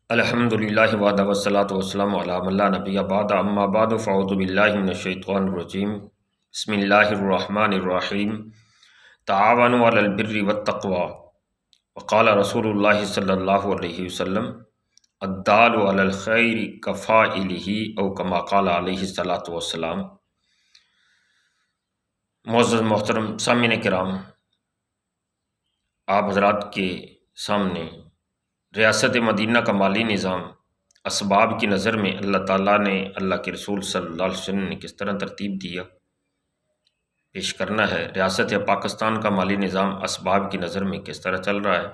الحمدللہ وحدہ والصلاۃ والسلام علی من لا نبی بعد اما بعد فاعوذ باللہ من الشیطان الرجیم بسم اللہ الرحمن الرحیم تعاونوا علی البر والتقوی وقال رسول اللہ صلی اللہ علیہ وسلم الدال علی الخیر کفاعلہ او کما قال علیہ الصلاۃ والسلام۔ معزز محترم سامعین کرام، آپ حضرات کے سامنے ریاست مدینہ کا مالی نظام اسباب کی نظر میں اللہ تعالیٰ نے، اللہ کے رسول صلی اللہ علیہ وسلم نے کس طرح ترتیب دیا پیش کرنا ہے۔ ریاست پاکستان کا مالی نظام اسباب کی نظر میں کس طرح چل رہا ہے،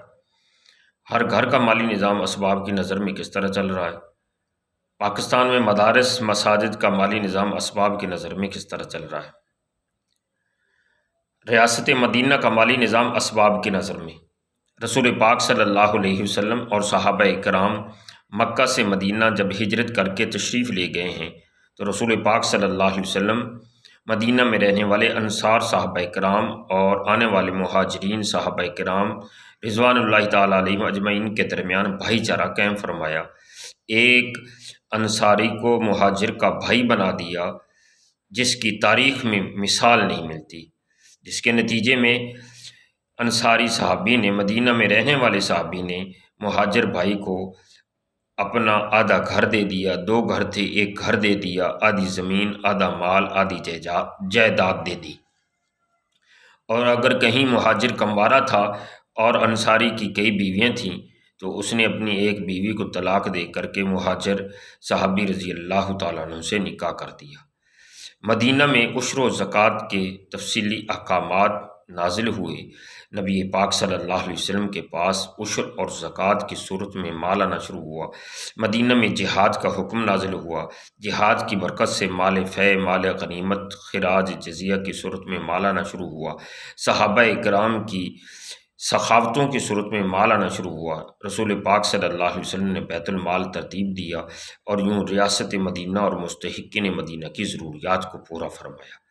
ہر گھر کا مالی نظام اسباب کی نظر میں کس طرح چل رہا ہے، پاکستان میں مدارس مساجد کا مالی نظام اسباب کی نظر میں کس طرح چل رہا ہے۔ ریاست مدینہ کا مالی نظام اسباب کی نظر میں رسول پاک صلی اللہ علیہ وسلم اور صحابہ کرام مکہ سے مدینہ جب ہجرت کر کے تشریف لے گئے ہیں تو رسول پاک صلی اللہ علیہ وسلم مدینہ میں رہنے والے انصار صحابہ کرام اور آنے والے مہاجرین صحابہ کرام رضوان اللہ تعالیٰ علیہم اجمعین کے درمیان بھائی چارہ قائم فرمایا۔ ایک انصاری کو مہاجر کا بھائی بنا دیا جس کی تاریخ میں مثال نہیں ملتی، جس کے نتیجے میں انصاری صحابی نے، مدینہ میں رہنے والے صحابی نے مہاجر بھائی کو اپنا آدھا گھر دے دیا، 2 گھر تھے 1 گھر دے دیا، آدھی زمین، آدھا مال، آدھی جائیداد دے دی۔ اور اگر کہیں مہاجر کموارہ تھا اور انصاری کی کئی بیویاں تھیں تو اس نے اپنی ایک بیوی کو طلاق دے کر کے مہاجر صحابی رضی اللہ تعالیٰ عنہ سے نکاح کر دیا۔ مدینہ میں عشر و زکوٰۃ کے تفصیلی احکامات نازل ہوئے۔ نبی پاک صلی اللہ علیہ وسلم کے پاس عشر اور زکوٰۃ کی صورت میں مال آنا شروع ہوا۔ مدینہ میں جہاد کا حکم نازل ہوا۔ جہاد کی برکت سے مال فے، مال غنیمت، خراج جزیہ کی صورت میں مال آنا شروع ہوا۔ صحابہ کرام کی سخاوتوں کی صورت میں مال آنا شروع ہوا۔ رسول پاک صلی اللہ علیہ وسلم نے بیت المال ترتیب دیا اور یوں ریاست مدینہ اور مستحقین مدینہ کی ضروریات کو پورا فرمایا۔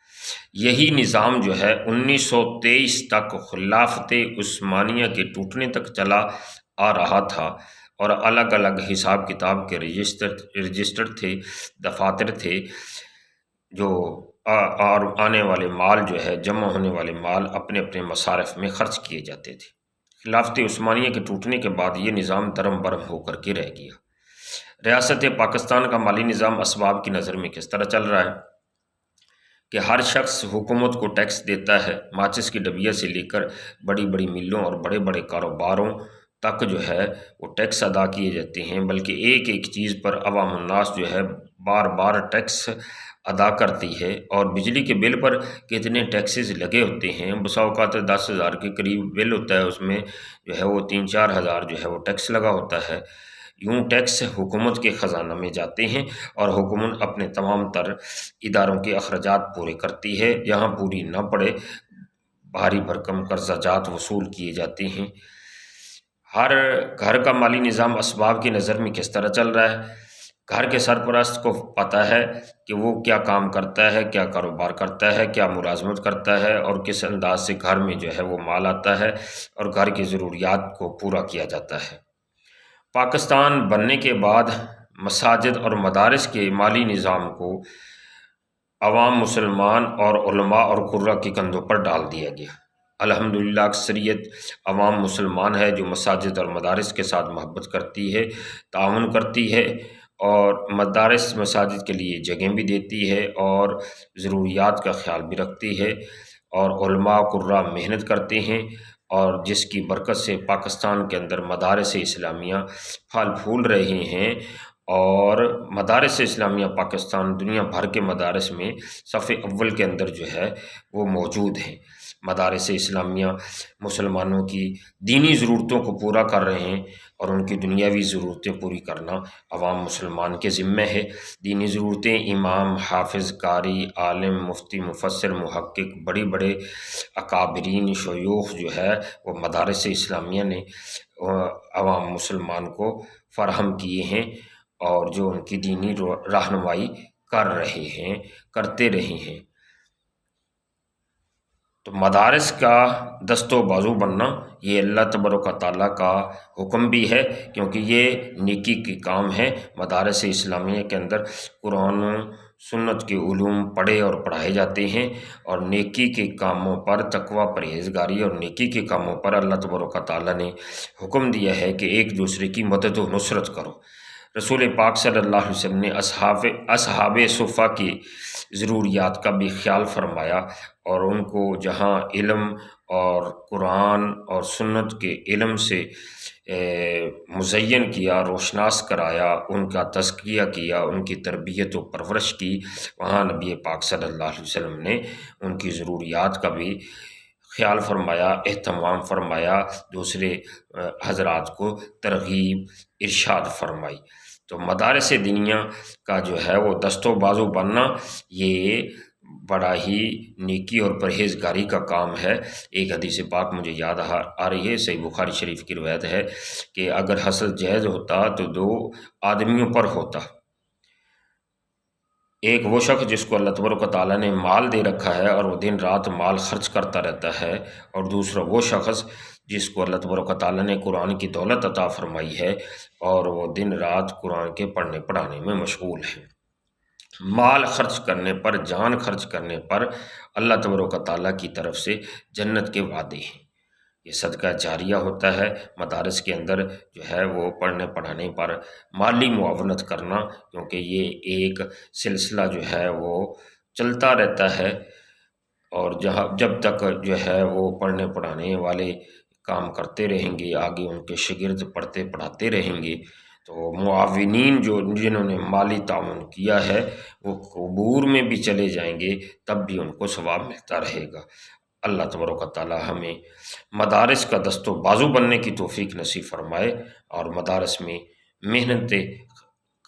یہی نظام جو ہے 1923 تک خلافت عثمانیہ کے ٹوٹنے تک چلا آ رہا تھا، اور الگ الگ حساب کتاب کے رجسٹر تھے، دفاتر تھے، جو اور آنے والے مال جو ہے، جمع ہونے والے مال اپنے اپنے مصارف میں خرچ کیے جاتے تھے۔ خلافت عثمانیہ کے ٹوٹنے کے بعد یہ نظام درم برم ہو کر کے رہ گیا۔ ریاست پاکستان کا مالی نظام اسباب کی نظر میں کس طرح چل رہا ہے کہ ہر شخص حکومت کو ٹیکس دیتا ہے، ماچس کی ڈبیا سے لے کر بڑی بڑی ملوں اور بڑے بڑے کاروباروں تک جو ہے وہ ٹیکس ادا کیے جاتے ہیں، بلکہ ایک ایک چیز پر عوام الناس جو ہے بار بار ٹیکس ادا کرتی ہے۔ اور بجلی کے بل پر کتنے ٹیکسز لگے ہوتے ہیں، بسا اوقات 10,000 کے قریب بل ہوتا ہے، اس میں جو ہے وہ 3-4 ہزار جو ہے وہ ٹیکس لگا ہوتا ہے۔ یوں ٹیکس حکومت کے خزانہ میں جاتے ہیں اور حکومت اپنے تمام تر اداروں کے اخراجات پورے کرتی ہے۔ جہاں پوری نہ پڑے بھاری بھرکم قرضہ جات وصول کیے جاتے ہیں۔ ہر گھر کا مالی نظام اسباب کی نظر میں کس طرح چل رہا ہے۔ گھر کے سرپرست کو پتہ ہے کہ وہ کیا کام کرتا ہے، کیا کاروبار کرتا ہے، کیا ملازمت کرتا ہے اور کس انداز سے گھر میں جو ہے وہ مال آتا ہے اور گھر کی ضروریات کو پورا کیا جاتا ہے۔ پاکستان بننے کے بعد مساجد اور مدارس کے مالی نظام کو عوام مسلمان اور علماء اور قراء کی کندھوں پر ڈال دیا گیا۔ الحمدللہ اکثریت عوام مسلمان ہے جو مساجد اور مدارس کے ساتھ محبت کرتی ہے، تعاون کرتی ہے، اور مدارس مساجد کے لیے جگہیں بھی دیتی ہے اور ضروریات کا خیال بھی رکھتی ہے، اور علماء قراء محنت کرتے ہیں، اور جس کی برکت سے پاکستان کے اندر مدارس اسلامیہ پھل پھول رہے ہیں، اور مدارس اسلامیہ پاکستان دنیا بھر کے مدارس میں صف اول کے اندر جو ہے وہ موجود ہیں۔ مدارس اسلامیہ مسلمانوں کی دینی ضرورتوں کو پورا کر رہے ہیں اور ان کی دنیاوی ضرورتیں پوری کرنا عوام مسلمان کے ذمہ ہے۔ دینی ضرورتیں امام، حافظ، قاری، عالم، مفتی، مفسر، محقق، بڑے بڑے اکابرین شیوخ جو ہے وہ مدارس اسلامیہ نے عوام مسلمان کو فراہم کیے ہیں، اور جو ان کی دینی رہنمائی کر رہے ہیں، کرتے رہے ہیں۔ تو مدارس کا دست و بازو بننا یہ اللہ تبارک و تعالیٰ کا حکم بھی ہے، کیونکہ یہ نیکی کے کام ہے۔ مدارس اسلامیہ کے اندر قرآن و سنت کے علوم پڑھے اور پڑھائے جاتے ہیں، اور نیکی کے کاموں پر، تقوی، پرہیزگاری اور نیکی کے کاموں پر اللہ تبارک و تعالیٰ نے حکم دیا ہے کہ ایک دوسرے کی مدد و نصرت کرو۔ رسول پاک صلی اللہ علیہ وسلم نے اصحاب صفہ کی ضروریات کا بھی خیال فرمایا، اور ان کو جہاں علم اور قرآن اور سنت کے علم سے مزین کیا، روشناس کرایا، ان کا تزکیہ کیا، ان کی تربیت و پرورش کی، وہاں نبی پاک صلی اللہ علیہ وسلم نے ان کی ضروریات کا بھی خیال فرمایا، اہتمام فرمایا، دوسرے حضرات کو ترغیب ارشاد فرمائی۔ تو مدارس دینیا کا جو ہے وہ دست و بازو بننا یہ بڑا ہی نیکی اور پرہیزگاری کا کام ہے۔ ایک حدیث پاک مجھے یاد آ رہی ہے، صحیح بخاری شریف کی روایت ہے کہ اگر حسد جائز ہوتا تو 2 آدمیوں پر ہوتا، ایک وہ شخص جس کو اللہ تبارک و تعالیٰ نے مال دے رکھا ہے اور وہ دن رات مال خرچ کرتا رہتا ہے، اور دوسرا وہ شخص جس کو اللہ تبارک و تعالیٰ نے قرآن کی دولت عطا فرمائی ہے اور وہ دن رات قرآن کے پڑھنے پڑھانے میں مشغول ہے۔ مال خرچ کرنے پر، جان خرچ کرنے پر اللہ تبارک و تعالیٰ کی طرف سے جنت کے وعدے ہیں۔ یہ صدقہ جاریہ ہوتا ہے۔ مدارس کے اندر جو ہے وہ پڑھنے پڑھانے پر مالی معاونت کرنا، کیونکہ یہ ایک سلسلہ جو ہے وہ چلتا رہتا ہے، اور جب تک جو ہے وہ پڑھنے پڑھانے والے کام کرتے رہیں گے، آگے ان کے شاگرد پڑھتے پڑھاتے رہیں گے، تو معاونین جنہوں نے مالی تعاون کیا ہے وہ قبور میں بھی چلے جائیں گے، تب بھی ان کو ثواب ملتا رہے گا۔ اللہ تبارک و تعالیٰ ہمیں مدارس کا دست و بازو بننے کی توفیق نصیب فرمائے، اور مدارس میں محنتیں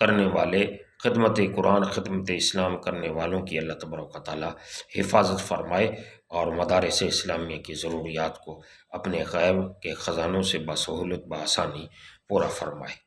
کرنے والے، خدمت قرآن، خدمت اسلام کرنے والوں کی اللہ تبارک و تعالیٰ حفاظت فرمائے، اور مدارس اسلامیہ کی ضروریات کو اپنے غیب کے خزانوں سے بسہولت بآسانی پورا فرمائے۔